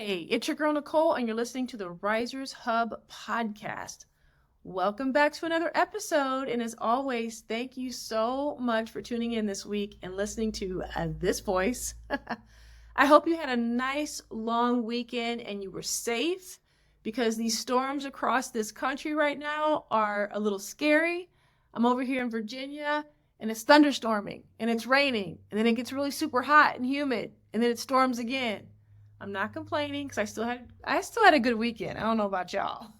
Hey, it's your girl Nicole, and you're listening to the Risers Hub podcast. Welcome back to another episode, and as always, thank you so much for tuning in this week and listening to this voice. I hope you had a nice long weekend and you were safe, because these storms across this country right now are a little scary. I'm over here in Virginia, and it's thunderstorming, and it's raining, and then it gets really super hot and humid, and then it storms again. I'm not complaining because I still had a good weekend. I don't know about y'all.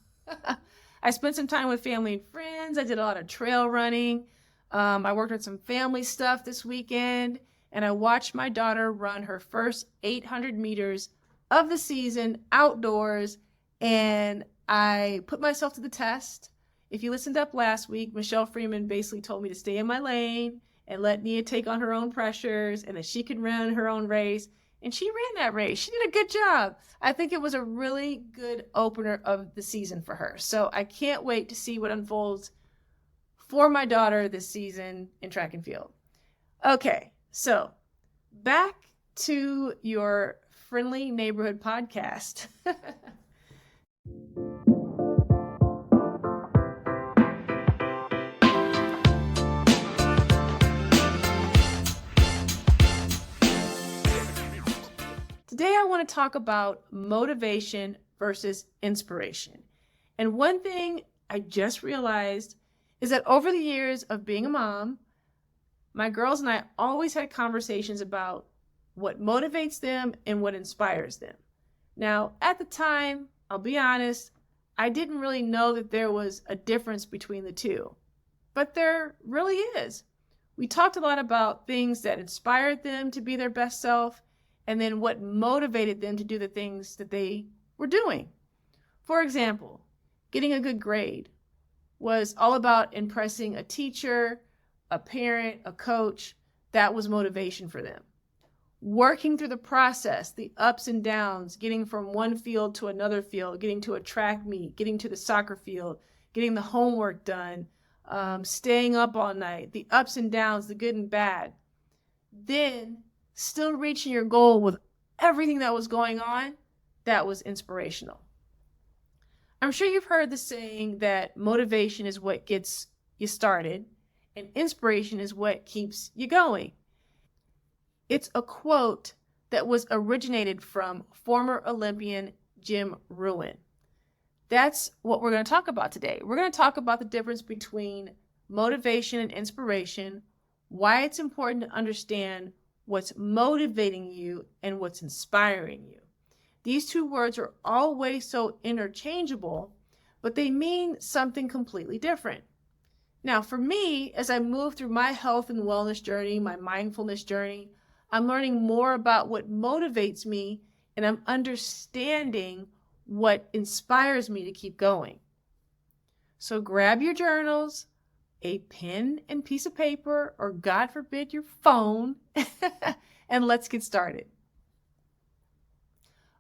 I spent some time with family and friends. I did a lot of trail running. I worked on some family stuff this weekend, and I watched my daughter run her first 800 meters of the season outdoors, and I put myself to the test. If you listened up last week, Michelle Freeman basically told me to stay in my lane and let Nia take on her own pressures and that she could run her own race. And she ran that race. She did a good job. I think it was a really good opener of the season for her. So I can't wait to see what unfolds for my daughter this season in track and field. Okay, so back to your friendly neighborhood podcast. Today, I want to talk about motivation versus inspiration. And one thing I just realized is that over the years of being a mom, my girls and I always had conversations about what motivates them and what inspires them. Now, at the time, I'll be honest, I didn't really know that there was a difference between the two, but there really is. We talked a lot about things that inspired them to be their best self, and then what motivated them to do the things that they were doing. For example, getting a good grade was all about impressing a teacher, a parent, a coach. That was motivation for them. Working through the process, the ups and downs, getting from one field to another field, getting to a track meet, getting to the soccer field, getting the homework done, staying up all night, the ups and downs, the good and bad. Then still reaching your goal with everything that was going on, that was inspirational. I'm sure you've heard the saying that motivation is what gets you started and inspiration is what keeps you going. It's a quote that was originated from former Olympian Jim Rohn. That's what we're going to talk about today. We're going to talk about the difference between motivation and inspiration, why it's important to understand what's motivating you and what's inspiring you. These two words are always so interchangeable, but they mean something completely different. Now, for me, as I move through my health and wellness journey, my mindfulness journey, I'm learning more about what motivates me, and I'm understanding what inspires me to keep going. So grab your journals, a pen and piece of paper, or God forbid, your phone, and let's get started.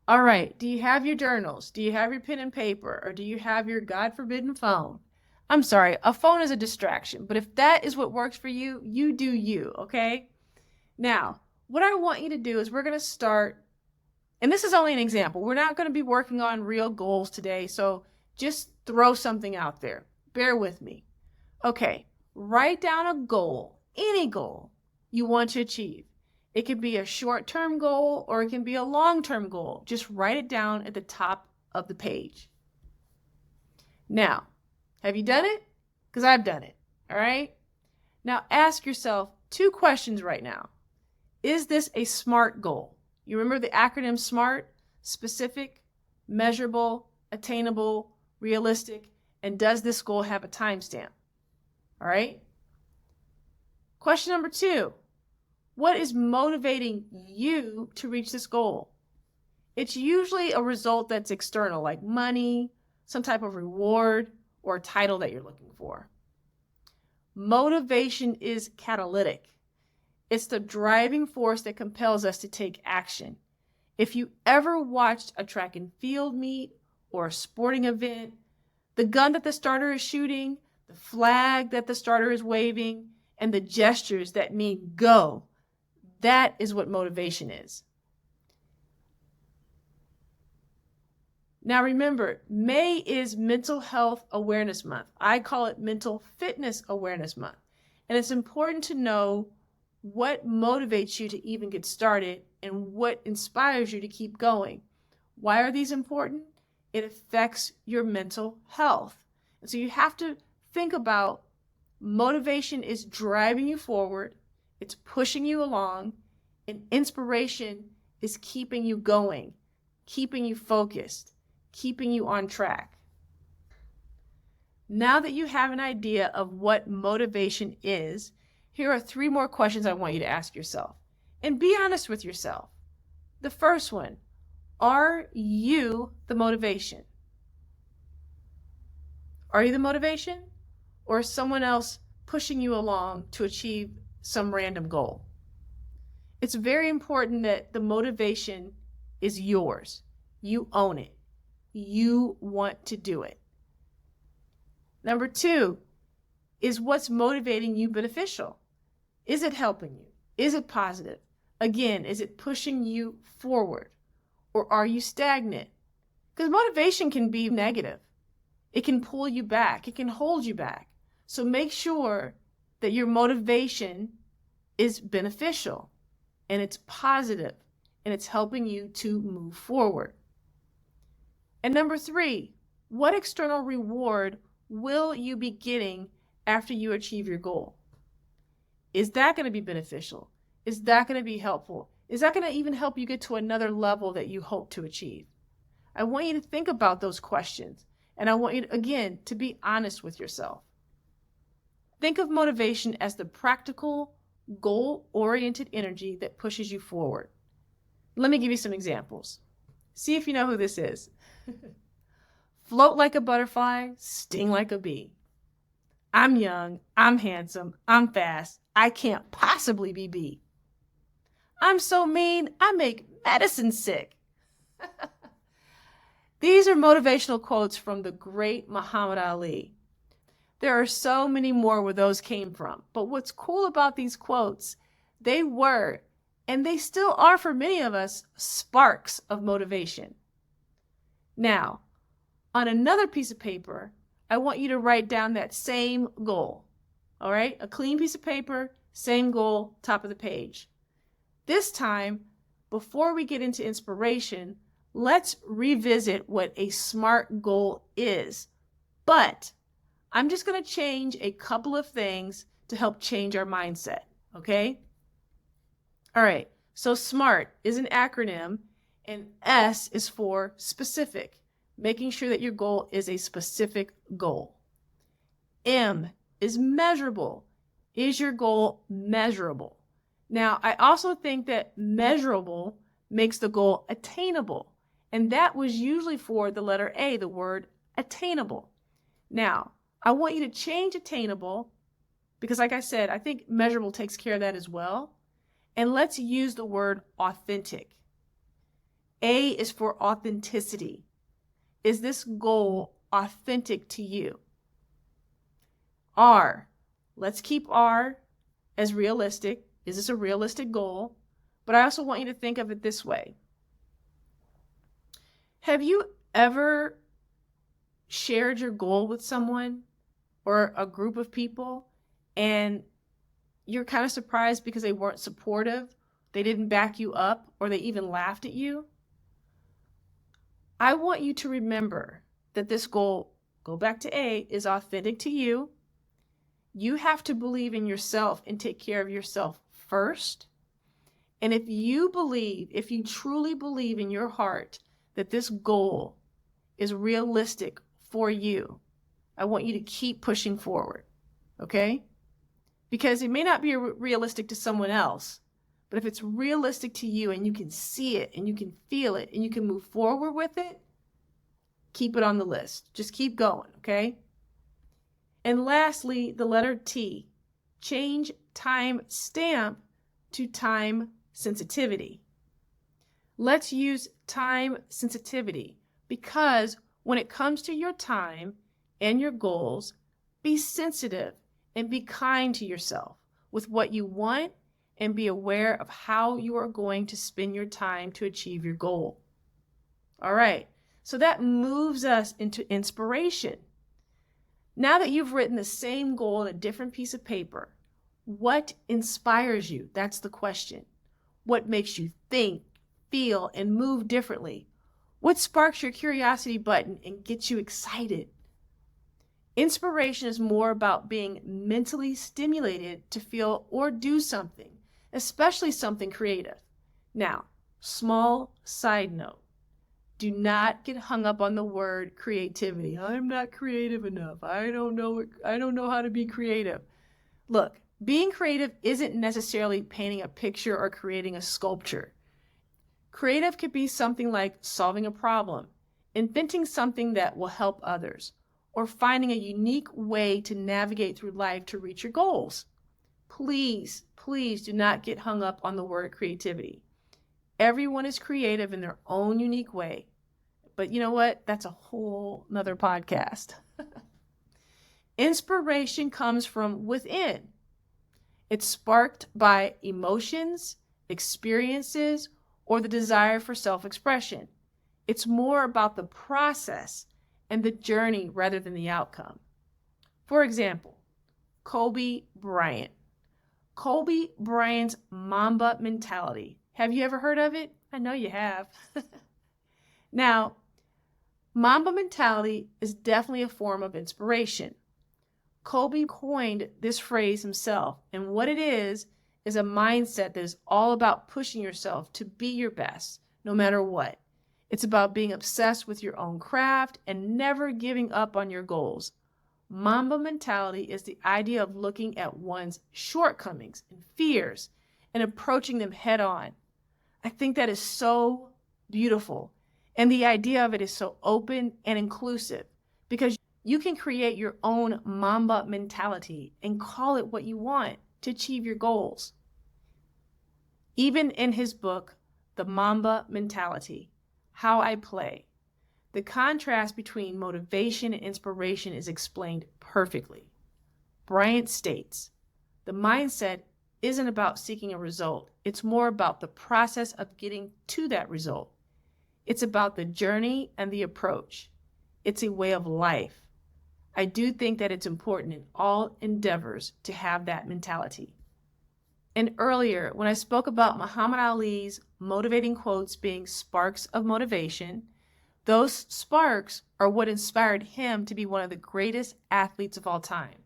All right, do you have your journals? Do you have your pen and paper? Or do you have your God forbidden phone? I'm sorry, a phone is a distraction, but if that is what works for you, you do you, okay? Now, what I want you to do is we're going to start, and this is only an example. We're not going to be working on real goals today, so just throw something out there. Bear with me. Okay, write down a goal, any goal you want to achieve. It can be a short-term goal or it can be a long-term goal. Just write it down at the top of the page. Now, have you done it? Because I've done it, all right? Now ask yourself 2 questions right now. Is this a SMART goal? You remember the acronym SMART? Specific, measurable, attainable, realistic, and does this goal have a timestamp? All right. Question number 2, what is motivating you to reach this goal? It's usually a result that's external, like money, some type of reward, or a title that you're looking for. Motivation is catalytic. It's the driving force that compels us to take action. If you ever watched a track and field meet or a sporting event, the gun that the starter is shooting, the flag that the starter is waving, and the gestures that mean go, that is what motivation is. Now remember, May is Mental Health Awareness Month. I call it Mental Fitness Awareness Month. And it's important to know what motivates you to even get started and what inspires you to keep going. Why are these important? It affects your mental health. And so you have to think about motivation is driving you forward, it's pushing you along, and inspiration is keeping you going, keeping you focused, keeping you on track. Now that you have an idea of what motivation is, here are 3 more questions I want you to ask yourself. And be honest with yourself. The first one, are you the motivation? Are you the motivation? Or is someone else pushing you along to achieve some random goal? It's very important that the motivation is yours. You own it. You want to do it. Number 2, is what's motivating you beneficial? Is it helping you? Is it positive? Again, is it pushing you forward? Or are you stagnant? Because motivation can be negative. It can pull you back. It can hold you back. So make sure that your motivation is beneficial and it's positive and it's helping you to move forward. And number 3, what external reward will you be getting after you achieve your goal? Is that going to be beneficial? Is that going to be helpful? Is that going to even help you get to another level that you hope to achieve? I want you to think about those questions. And I want you, again, to be honest with yourself. Think of motivation as the practical, goal-oriented energy that pushes you forward. Let me give you some examples. See if you know who this is. Float like a butterfly, sting like a bee. I'm young, I'm handsome, I'm fast, I can't possibly be B. I'm so mean, I make medicine sick. These are motivational quotes from the great Muhammad Ali. There are so many more where those came from. But what's cool about these quotes, they were, and they still are for many of us, sparks of motivation. Now, on another piece of paper, I want you to write down that same goal. All right? A clean piece of paper, same goal, top of the page. This time, before we get into inspiration, let's revisit what a SMART goal is. But I'm just going to change a couple of things to help change our mindset, okay? All right, so SMART is an acronym, and S is for specific, making sure that your goal is a specific goal. M is measurable. Is your goal measurable? Now, I also think that measurable makes the goal attainable. And that was usually for the letter A, the word attainable. Now, I want you to change attainable because, like I said, I think measurable takes care of that as well. And let's use the word authentic. A is for authenticity. Is this goal authentic to you? R, let's keep R as realistic. Is this a realistic goal? But I also want you to think of it this way. Have you ever shared your goal with someone or a group of people and you're kind of surprised because they weren't supportive, they didn't back you up, or they even laughed at you? I want you to remember that this goal, go back to A, is authentic to you. You have to believe in yourself and take care of yourself first. And if you truly believe in your heart that this goal is realistic for you, I want you to keep pushing forward, okay? Because it may not be realistic to someone else, but if it's realistic to you and you can see it and you can feel it and you can move forward with it, keep it on the list. Just keep going, okay? And lastly, the letter T, change time stamp to time sensitivity. Let's use time sensitivity because when it comes to your time and your goals, be sensitive and be kind to yourself with what you want and be aware of how you are going to spend your time to achieve your goal. All right, So that moves us into inspiration. Now that you've written the same goal on a different piece of paper, what inspires you? That's the question. What makes you think, feel, and move differently? What sparks your curiosity button and gets you excited? Inspiration is more about being mentally stimulated to feel or do something, especially something creative. Now, small side note. Do not get hung up on the word creativity. I'm not creative enough. I don't know how to be creative. Look, being creative isn't necessarily painting a picture or creating a sculpture. Creative could be something like solving a problem, inventing something that will help others, or finding a unique way to navigate through life to reach your goals. Please, please do not get hung up on the word creativity. Everyone is creative in their own unique way. But you know what? That's a whole nother podcast. Inspiration comes from within. It's sparked by emotions, experiences, or the desire for self-expression. It's more about the process and the journey rather than the outcome. For example, Kobe Bryant. Kobe Bryant's Mamba mentality. Have you ever heard of it? I know you have. Now, Mamba mentality is definitely a form of inspiration. Kobe coined this phrase himself, and what it is a mindset that is all about pushing yourself to be your best, no matter what. It's about being obsessed with your own craft and never giving up on your goals. Mamba mentality is the idea of looking at one's shortcomings and fears and approaching them head on. I think that is so beautiful. And the idea of it is so open and inclusive because you can create your own Mamba mentality and call it what you want to achieve your goals. Even in his book, The Mamba Mentality, How I Play, the contrast between motivation and inspiration is explained perfectly. Bryant states, the mindset isn't about seeking a result. It's more about the process of getting to that result. It's about the journey and the approach. It's a way of life. I do think that it's important in all endeavors to have that mentality. And earlier, when I spoke about Muhammad Ali's motivating quotes being sparks of motivation, those sparks are what inspired him to be one of the greatest athletes of all time.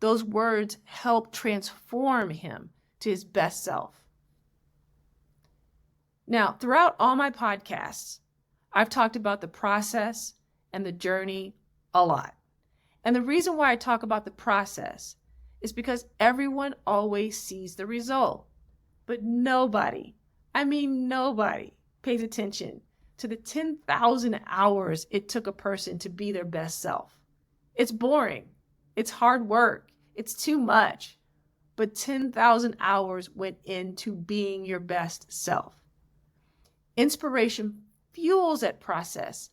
Those words helped transform him to his best self. Now, throughout all my podcasts, I've talked about the process and the journey a lot. And the reason why I talk about the process is because everyone always sees the result. But nobody pays attention to the 10,000 hours it took a person to be their best self. It's boring. It's hard work. It's too much. But 10,000 hours went into being your best self. Inspiration fuels that process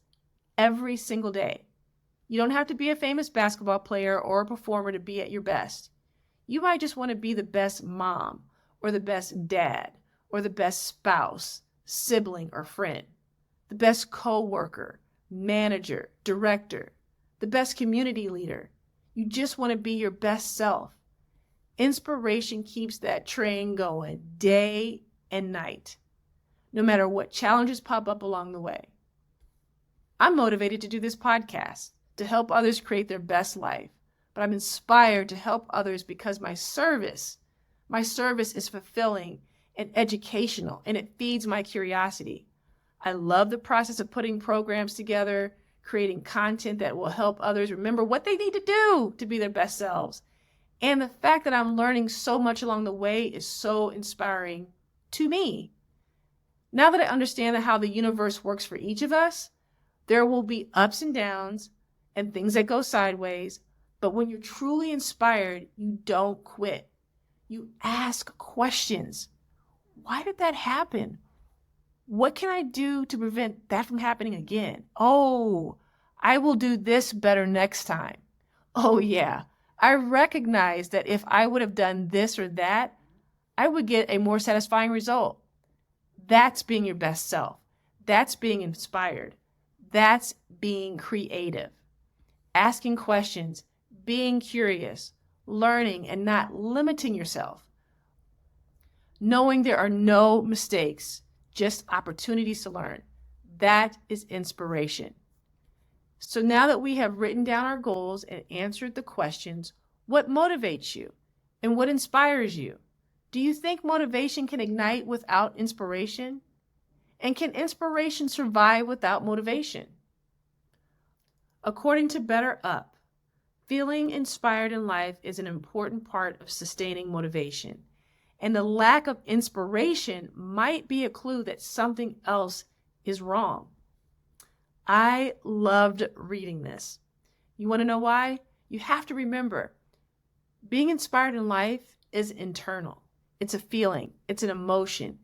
every single day. You don't have to be a famous basketball player or a performer to be at your best. You might just want to be the best mom or the best dad or the best spouse, sibling, or friend, the best co-worker, manager, director, the best community leader. You just want to be your best self. Inspiration keeps that train going day and night, no matter what challenges pop up along the way. I'm motivated to do this podcast to help others create their best life, but I'm inspired to help others because my service is fulfilling and educational, and it feeds my curiosity. I love the process of putting programs together, creating content that will help others remember what they need to do to be their best selves. And the fact that I'm learning so much along the way is so inspiring to me. Now that I understand how the universe works for each of us, there will be ups and downs and things that go sideways. But when you're truly inspired, you don't quit. You ask questions. Why did that happen? What can I do to prevent that from happening again? Oh, I will do this better next time. Oh yeah, I recognize that if I would have done this or that, I would get a more satisfying result. That's being your best self. That's being inspired. That's being creative, asking questions, being curious, learning, and not limiting yourself. Knowing there are no mistakes, just opportunities to learn. That is inspiration. So now that we have written down our goals and answered the questions, what motivates you and what inspires you? Do you think motivation can ignite without inspiration? And can inspiration survive without motivation? According to BetterUp, feeling inspired in life is an important part of sustaining motivation. And the lack of inspiration might be a clue that something else is wrong. I loved reading this. You want to know why? You have to remember, being inspired in life is internal. It's a feeling, it's an emotion,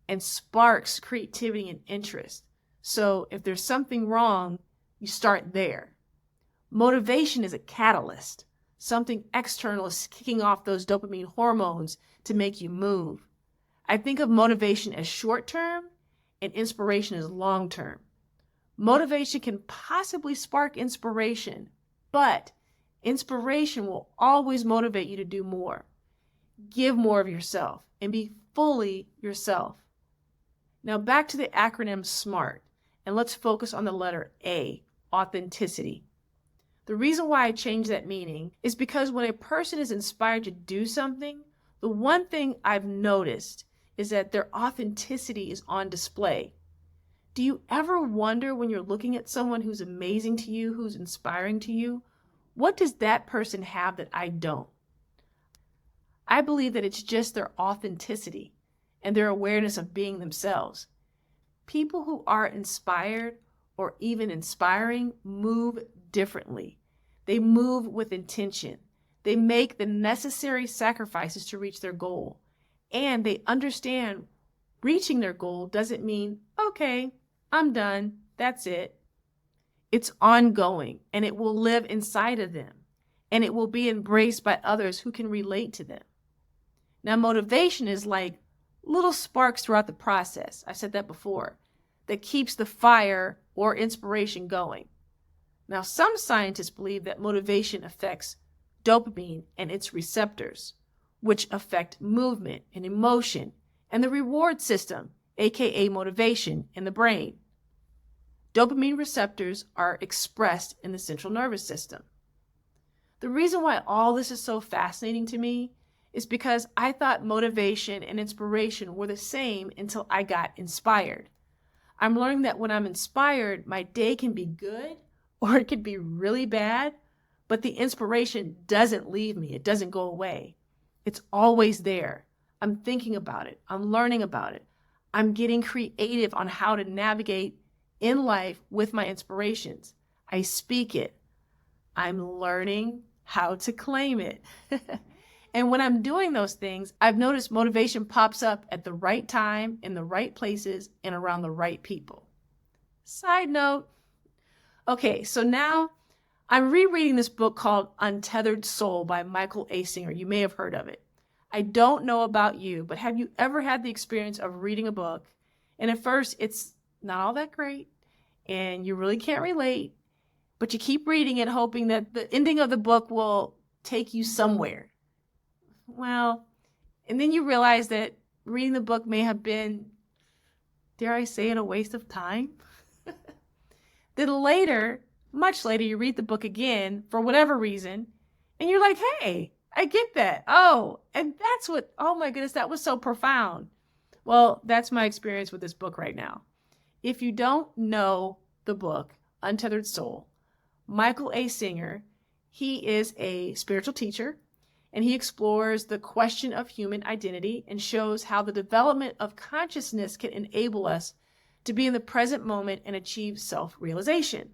and sparks creativity and interest. So if there's something wrong, you start there. Motivation is a catalyst. Something external is kicking off those dopamine hormones to make you move. I think of motivation as short-term and inspiration as long-term. Motivation can possibly spark inspiration, but inspiration will always motivate you to do more. Give more of yourself and be fully yourself. Now back to the acronym SMART, and let's focus on the letter A, authenticity. The reason why I changed that meaning is because when a person is inspired to do something, the one thing I've noticed is that their authenticity is on display. Do you ever wonder when you're looking at someone who's amazing to you, who's inspiring to you, what does that person have that I don't? I believe that it's just their authenticity and their awareness of being themselves. People who are inspired or even inspiring move differently. They move with intention. They make the necessary sacrifices to reach their goal. And they understand reaching their goal doesn't mean, okay, I'm done, that's it. It's ongoing, and it will live inside of them, and it will be embraced by others who can relate to them. Now, motivation is like little sparks throughout the process. I've said that before, that keeps the fire or inspiration going. Now, some scientists believe that motivation affects dopamine and its receptors, which affect movement and emotion and the reward system, aka motivation, in the brain. Dopamine receptors are expressed in the central nervous system. The reason why all this is so fascinating to me is because I thought motivation and inspiration were the same until I got inspired. I'm learning that when I'm inspired, my day can be good or it could be really bad, but the inspiration doesn't leave me. It doesn't go away. It's always there. I'm thinking about it. I'm learning about it. I'm getting creative on how to navigate in life with my inspirations. I speak it. I'm learning how to claim it. And when I'm doing those things, I've noticed motivation pops up at the right time, in the right places, and around the right people. Side note. Okay, so now I'm rereading this book called Untethered Soul by Michael A. Singer. You may have heard of it. I don't know about you, but have you ever had the experience of reading a book and at first it's not all that great and you really can't relate, but you keep reading it hoping that the ending of the book will take you somewhere? Well, and then you realize that reading the book may have been, dare I say it, a waste of time. Then later, much later, you read the book again for whatever reason, and you're like, hey, I get that. Oh, and that's what, oh my goodness, that was so profound. Well, that's my experience with this book right now. If you don't know the book, Untethered Soul, Michael A. Singer, he is a spiritual teacher, and he explores the question of human identity and shows how the development of consciousness can enable us to be in the present moment and achieve self-realization.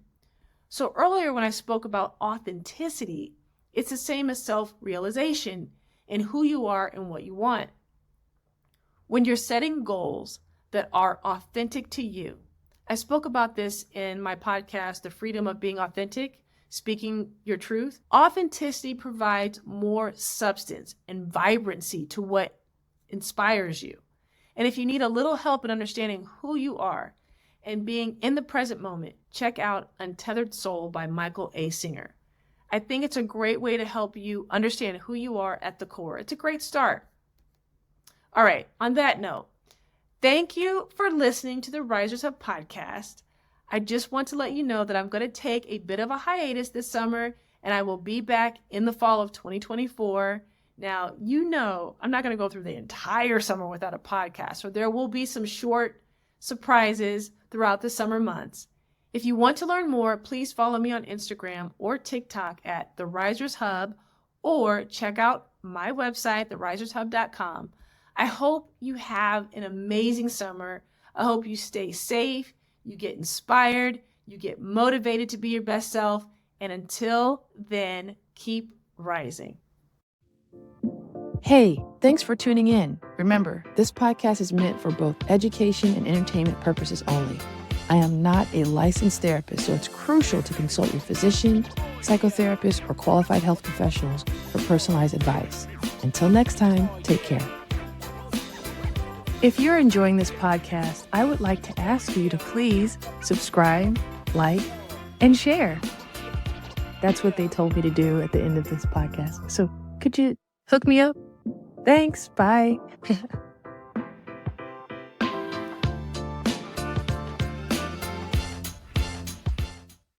So earlier when I spoke about authenticity, it's the same as self-realization in who you are and what you want. When you're setting goals that are authentic to you, I spoke about this in my podcast, The Freedom of Being Authentic, Speaking Your Truth. Authenticity provides more substance and vibrancy to what inspires you. And if you need a little help in understanding who you are and being in the present moment, check out Untethered Soul by Michael A. Singer. I think it's a great way to help you understand who you are at the core. It's a great start. All right, on that note, thank you for listening to the Risers Hub podcast. I just want to let you know that I'm going to take a bit of a hiatus this summer, and I will be back in the fall of 2024. Now, you know, I'm not going to go through the entire summer without a podcast, so there will be some short surprises throughout the summer months. If you want to learn more, please follow me on Instagram or TikTok at The Risers Hub, or check out my website, therisershub.com. I hope you have an amazing summer. I hope you stay safe, you get inspired, you get motivated to be your best self, and until then, keep rising. Hey, thanks for tuning in. Remember, this podcast is meant for both education and entertainment purposes only. I am not a licensed therapist, so it's crucial to consult your physician, psychotherapist, or qualified health professionals for personalized advice. Until next time, take care. If you're enjoying this podcast, I would like to ask you to please subscribe, like, and share. That's what they told me to do at the end of this podcast. So could you hook me up? Thanks. Bye.